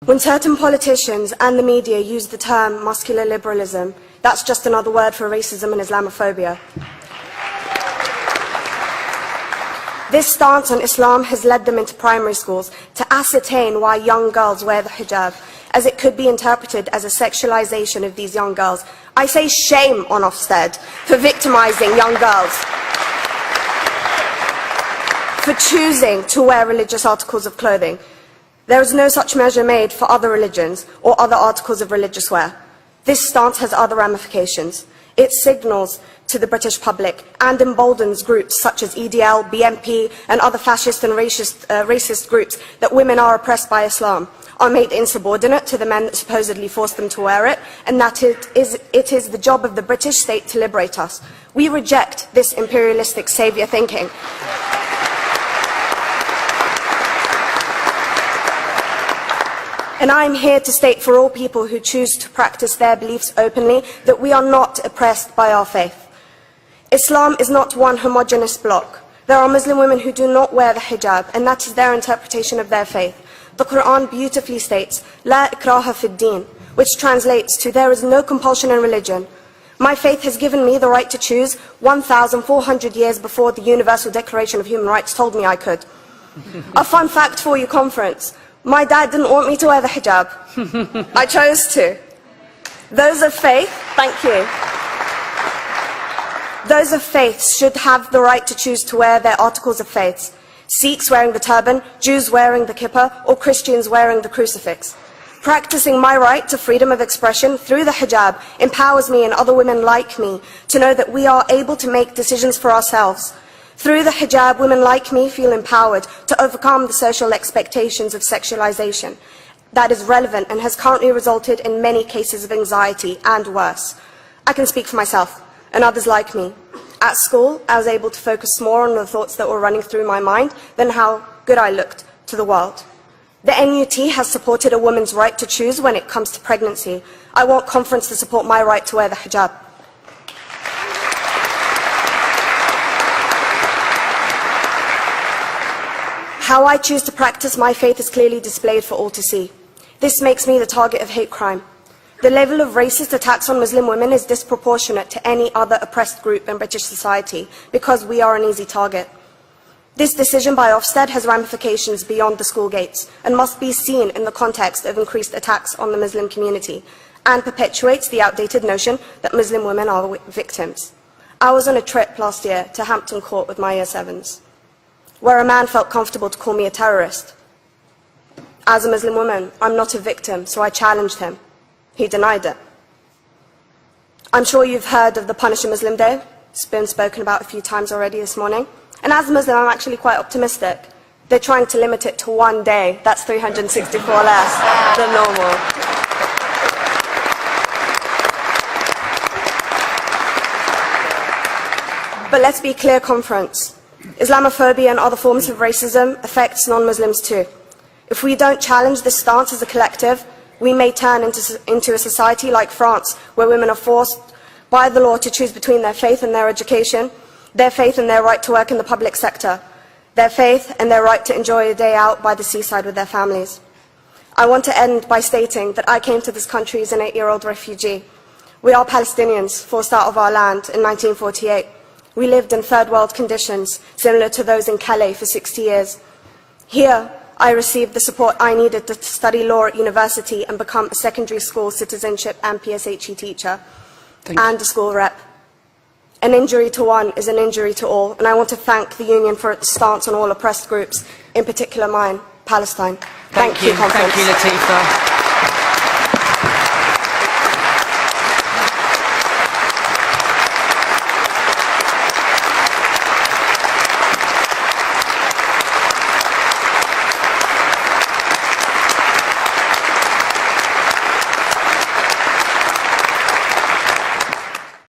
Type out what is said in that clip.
When certain politicians and the media use the term muscular liberalism, that's just another word for racism and Islamophobia. This stance on Islam has led them into primary schools to ascertain why young girls wear the hijab, as it could be interpreted as a sexualization of these young girls. I say shame on Ofsted for victimizing young girls, for choosing to wear religious articles of clothing. There is no such measure made for other religions or other articles of religious wear. This stance has other ramifications. It signals to the British public and emboldens groups such as EDL, BNP and other fascist and racist groups that women are oppressed by Islam, are made insubordinate to the men that supposedly forced them to wear it, and that it is the job of the British state to liberate us. We reject this imperialistic saviour thinking. And I am here to state for all people who choose to practice their beliefs openly that we are not oppressed by our faith. Islam is not one homogeneous block. There are Muslim women who do not wear the hijab, and that is their interpretation of their faith. The Quran beautifully states, "La ikraha fid din," which translates to, "There is no compulsion in religion." My faith has given me the right to choose 1,400 years before the Universal Declaration of Human Rights told me I could. A fun fact for you, conference. My dad didn't want me to wear the hijab. I chose to. Those of faith, thank you. Those of faith should have the right to choose to wear their articles of faith. Sikhs wearing the turban, Jews wearing the kippah, or Christians wearing the crucifix. Practicing my right to freedom of expression through the hijab empowers me and other women like me to know that we are able to make decisions for ourselves. Through the hijab, women like me feel empowered to overcome the social expectations of sexualization that is relevant and has currently resulted in many cases of anxiety and worse. I can speak for myself and others like me. At school, I was able to focus more on the thoughts that were running through my mind than how good I looked to the world. The NUT has supported a woman's right to choose when it comes to pregnancy. I want conference to support my right to wear the hijab. How I choose to practice my faith is clearly displayed for all to see. This makes me the target of hate crime. The level of racist attacks on Muslim women is disproportionate to any other oppressed group in British society because we are an easy target. This decision by Ofsted has ramifications beyond the school gates and must be seen in the context of increased attacks on the Muslim community and perpetuates the outdated notion that Muslim women are victims. I was on a trip last year to Hampton Court with my Year 7s, where a man felt comfortable to call me a terrorist. As a Muslim woman, I'm not a victim, so I challenged him. He denied it. I'm sure you've heard of the Punish a Muslim Day. It's been spoken about a few times already this morning. And as a Muslim, I'm actually quite optimistic. They're trying to limit it to one day. That's 364 less than normal. But let's be clear, conference. Islamophobia and other forms of racism affects non-Muslims too. If we don't challenge this stance as a collective, we may turn into a society like France, where women are forced by the law to choose between their faith and their education, their faith and their right to work in the public sector, their faith and their right to enjoy a day out by the seaside with their families. I want to end by stating that I came to this country as an 8-year-old refugee. We are Palestinians, forced out of our land in 1948. We lived in third world conditions, similar to those in Calais for 60 years. Here, I received the support I needed to study law at university and become a secondary school citizenship and PSHE teacher and a school rep. An injury to one is an injury to all, and I want to thank the Union for its stance on all oppressed groups, in particular mine, Palestine. Thank you, Conference. Thank you, Latifa.